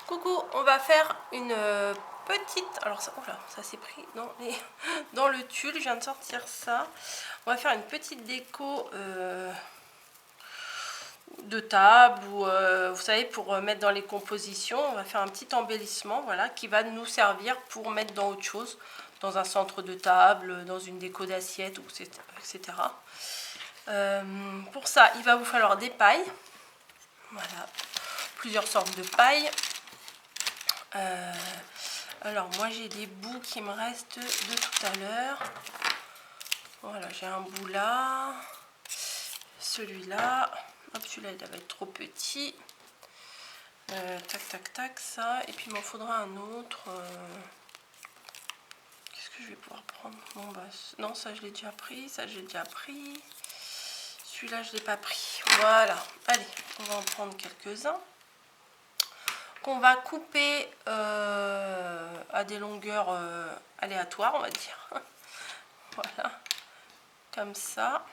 Coucou, on va faire une petite... Alors ça, oula, ça s'est pris dans le tulle, je viens de sortir ça. On va faire une petite déco de table ou vous savez, pour mettre dans les compositions. On va faire un petit embellissement, voilà, qui va nous servir pour mettre dans autre chose, dans un centre de table, dans une déco d'assiette, etc. Pour ça, il va vous falloir des pailles, voilà, plusieurs sortes de pailles. Alors moi j'ai des bouts qui me restent de tout à l'heure. Voilà, j'ai un bout là, celui-là, hop, celui-là il va être trop petit. Tac tac tac, ça, et puis il m'en faudra un autre. Qu'est-ce que je vais pouvoir prendre? Bon bah non, ça je l'ai déjà pris, ça j'ai déjà pris, celui-là je l'ai pas pris. Voilà, allez, on va en prendre quelques-uns qu'on va couper à des longueurs aléatoires, on va dire. Voilà, comme ça.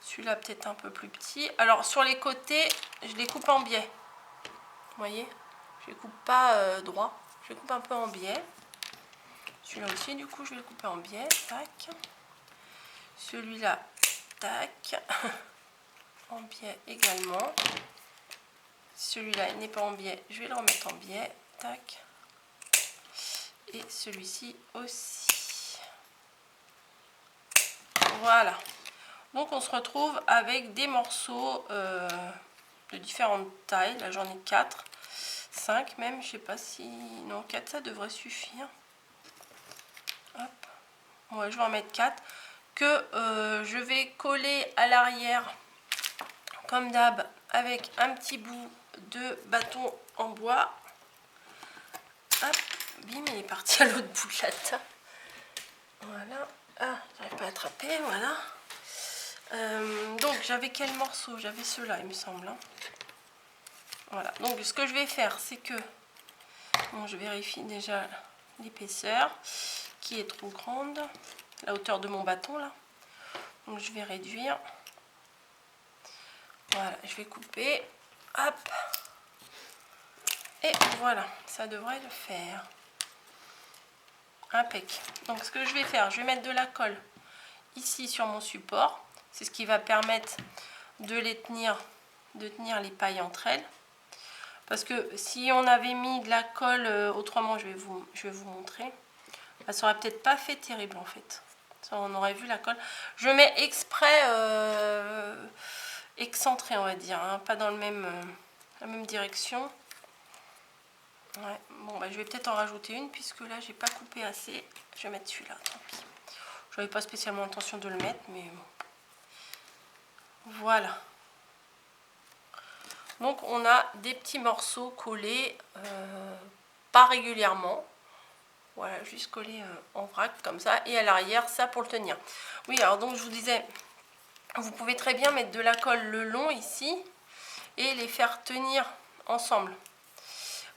Celui-là peut-être un peu plus petit. Alors sur les côtés, je les coupe en biais. Vous voyez, je les coupe pas droit, je les coupe un peu en biais. Celui-là aussi, du coup, je vais le couper en biais. Tac. Celui-là, tac. En biais également. Celui-là, il n'est pas en biais, je vais le remettre en biais. Tac. Et celui-ci aussi. Voilà. Donc on se retrouve avec des morceaux de différentes tailles. Là j'en ai 4, 5 même, je sais pas si... Non, 4 ça devrait suffire. Hop. Ouais, je vais en mettre 4 que je vais coller à l'arrière comme d'hab avec un petit bout de bâton en bois. Hop, bim, il est parti à l'autre bout de la table. Voilà. Ah, j'arrive pas à attraper, voilà. Donc j'avais quel morceau? J'avais ceux-là, il me semble. Hein. Voilà, donc ce que je vais faire, c'est que... Bon, je vérifie déjà l'épaisseur, qui est trop grande. La hauteur de mon bâton, là. Donc je vais réduire. Voilà, je vais couper. Hop. Et voilà, ça devrait le faire. Impec. Donc ce que je vais faire, je vais mettre de la colle ici sur mon support. C'est ce qui va permettre de les tenir, de tenir les pailles entre elles. Parce que si on avait mis de la colle autrement, je vais vous montrer. Ça aurait peut-être pas fait terrible en fait. Ça, on aurait vu la colle. Je mets exprès excentré, on va dire, hein, pas dans la même direction. Ouais. Bon, bah, je vais peut-être en rajouter une puisque là j'ai pas coupé assez. Je vais mettre celui-là, tant pis. Je n'avais pas spécialement intention de le mettre, mais bon. Voilà. Donc on a des petits morceaux collés, pas régulièrement. Voilà, juste collés en vrac comme ça. Et à l'arrière, ça pour le tenir. Oui, alors donc je vous disais, vous pouvez très bien mettre de la colle le long ici et les faire tenir ensemble.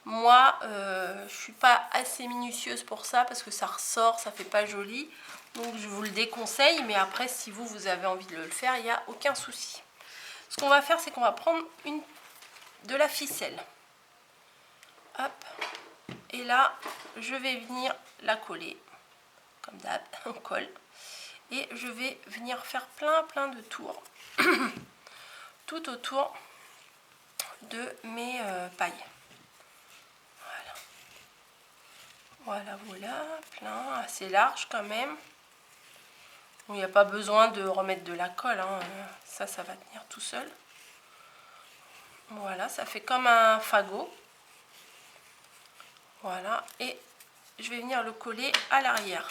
Moi, je suis pas assez minutieuse pour ça parce que ça ressort, ça fait pas joli. Donc je vous le déconseille, mais après si vous avez envie de le faire, il n'y a aucun souci. Ce qu'on va faire, c'est qu'on va prendre de la ficelle. Hop. Et là, je vais venir la coller. Comme d'hab, on colle. Et je vais venir faire plein de tours. Tout autour de mes pailles. Voilà, plein, assez large quand même. Bon, il n'y a pas besoin de remettre de la colle, hein. Ça va tenir tout seul. Voilà, ça fait comme un fagot. Voilà, et je vais venir le coller à l'arrière.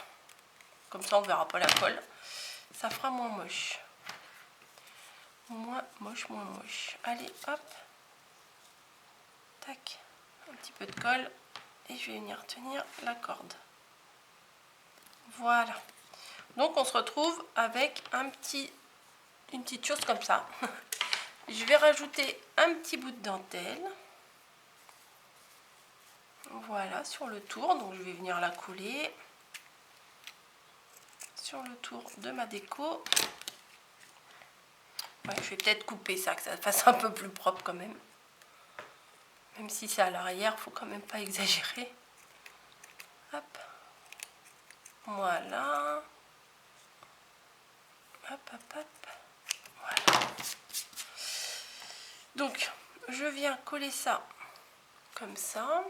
Comme ça, on ne verra pas la colle. Ça fera moins moche. Moins moche. Allez, hop. Tac. Un petit peu de colle. Et je vais venir tenir la corde. Voilà. Donc, on se retrouve avec une petite chose comme ça. Je vais rajouter un petit bout de dentelle. Voilà, sur le tour. Donc, je vais venir la coller sur le tour de ma déco. Ouais, je vais peut-être couper ça, que ça fasse un peu plus propre quand même. Même si c'est à l'arrière, faut quand même pas exagérer. Hop. Voilà. Hop, hop, hop. Voilà. Donc, je viens coller ça comme ça.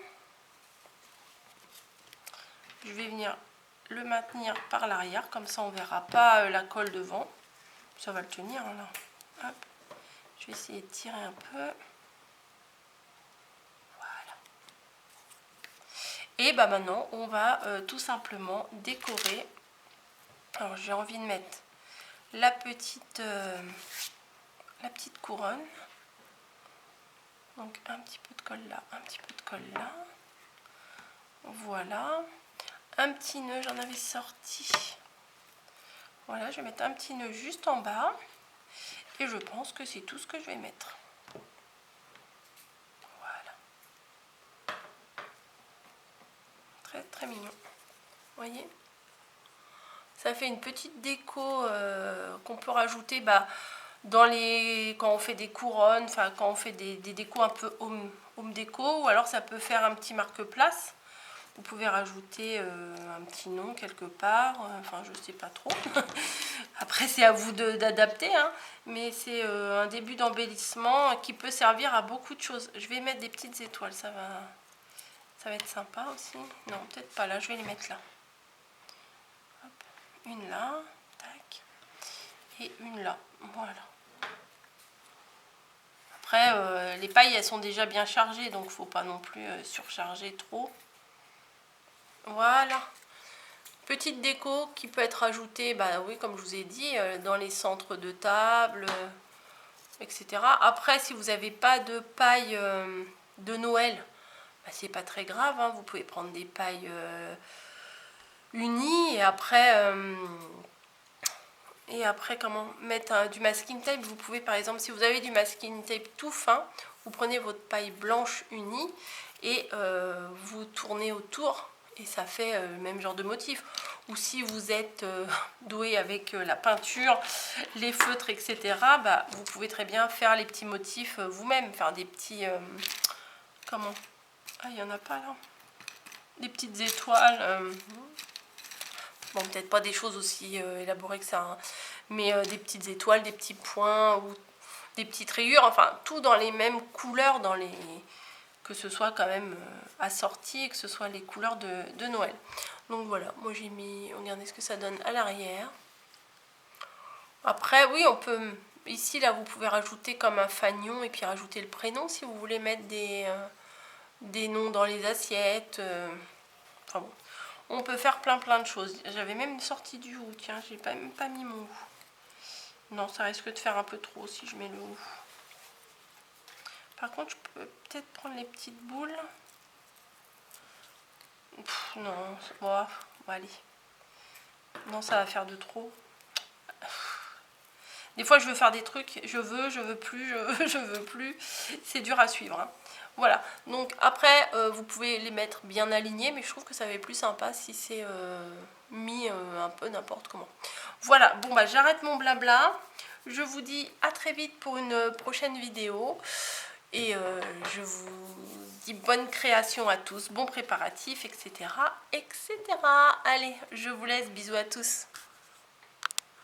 Je vais venir le maintenir par l'arrière, comme ça on verra pas la colle devant. Ça va le tenir là. Hop. Je vais essayer de tirer un peu. Voilà. Et bah maintenant on va tout simplement décorer. Alors j'ai envie de mettre la petite couronne. Donc un petit peu de colle là, un petit peu de colle là. Voilà. Un petit nœud, j'en avais sorti. Voilà, je vais mettre un petit nœud juste en bas. Et je pense que c'est tout ce que je vais mettre. Voilà. Très très mignon. Vous voyez? Ça fait une petite déco qu'on peut rajouter quand on fait des couronnes, enfin quand on fait des décos un peu home déco, ou alors ça peut faire un petit marque-place. Vous pouvez rajouter un petit nom quelque part, enfin je sais pas trop. Après c'est à vous d'adapter, hein. Mais c'est un début d'embellissement qui peut servir à beaucoup de choses. Je vais mettre des petites étoiles, ça va être sympa aussi. Non, peut-être pas là, je vais les mettre là. Hop, une là, tac, et une là, voilà. Après, les pailles elles sont déjà bien chargées, donc faut pas non plus surcharger trop. Voilà, petite déco qui peut être ajoutée, bah oui, comme je vous ai dit, dans les centres de table, etc. Après, si vous n'avez pas de paille de Noël, bah, c'est pas très grave, hein, vous pouvez prendre des pailles unies et après comment mettre du masking tape. Vous pouvez par exemple, si vous avez du masking tape tout fin, vous prenez votre paille blanche unie et vous tournez autour. Et ça fait le même genre de motif. Ou si vous êtes doué avec la peinture, les feutres, etc., bah, vous pouvez très bien faire les petits motifs vous-même. Faire des petits... comment? Ah, il n'y en a pas là. Des petites étoiles. Bon, peut-être pas des choses aussi élaborées que ça. Hein, mais des petites étoiles, des petits points ou des petites rayures. Enfin, tout dans les mêmes couleurs, que ce soit quand même assorti et que ce soit les couleurs de Noël. Donc voilà, moi j'ai mis, regardez ce que ça donne à l'arrière. Après, oui, on peut, ici là, vous pouvez rajouter comme un fanion et puis rajouter le prénom si vous voulez mettre des noms dans les assiettes. Enfin bon, on peut faire plein de choses. J'avais même sorti du hou, tiens, j'ai même pas mis mon hou. Non, ça risque de faire un peu trop si je mets le hou. Par contre, je peux peut-être prendre les petites boules. Non, bon, allez. Non, ça va faire de trop. Des fois, je veux faire des trucs, je veux plus, je veux plus. C'est dur à suivre. Hein. Voilà. Donc après, vous pouvez les mettre bien alignés, mais je trouve que ça va être plus sympa si c'est mis un peu n'importe comment. Voilà. Bon, bah j'arrête mon blabla. Je vous dis à très vite pour une prochaine vidéo. Et je vous dis bonne création à tous, bon préparatif, etc. etc. Allez, je vous laisse, bisous à tous.